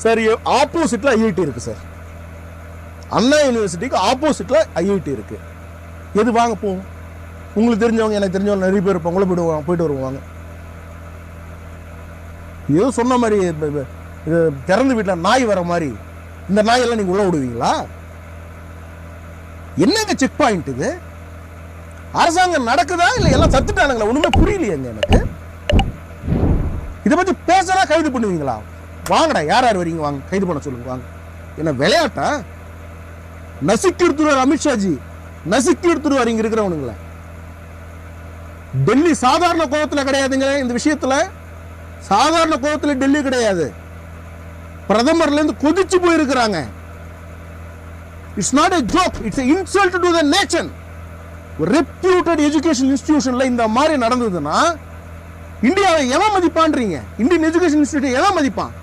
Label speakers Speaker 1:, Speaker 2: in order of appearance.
Speaker 1: சரி, ஆப்போசிட்ல ஐஐடி இருக்கு சார். அண்ணா யூனிவர்சிட்டிக்கு ஆப்போசிட்ல ஐஐடி இருக்கு. எது வாங்க போவோம்? உங்களுக்கு தெரிஞ்சவங்க, எனக்கு தெரிஞ்சவங்க நிறைய பேர் இருப்பாங்க, போயிட்டு வருவாங்க. ஏதோ சொன்ன மாதிரி திறந்து வீட்டில் நாய் வர மாதிரி இந்த நாயெல்லாம் நீங்க உள்ள விடுவீங்களா? என்னங்க செக் பாயிண்ட் இது? அரசாங்கம் நடக்குதா இல்ல எல்லாம் சத்துட்டானுங்களா? ஒண்ணுமே புரியலையேங்க எனக்கு. இதை பத்தி பேசினா கைது பண்ணுவீங்களா? வாங்கடா, யார் யார் வரீங்க வாங்க, கைது பண்ண சொல்லுங்க வாங்க. என்ன விளையாட்டா? நசுக்கி எடுத்துருவார் அமித்ஷாஜி, நசுக்கி எடுத்துருவார் இங்க இருக்கிறவனுங்கள. டெல்லி சாதாரண கோபத்தில் கிடையாதுங்க. இந்த விஷயத்துல சாதாரண கோபத்தில் டெல்லி கிடையாது. பிரதமர்ல இருந்து கொதிச்சு போயிருக்கிறாங்க. It's not a joke, it's an insult to the nation. Reputed education இன்ஸ்டிடியூஷன்ல இந்த மாதிரி நடந்ததுன்னா இந்தியாவை எவன் மதிப்பான்றீங்க? இந்தியன் எஜுகேஷன் இன்ஸ்டிடியூட் எவன் மதிப்பான்?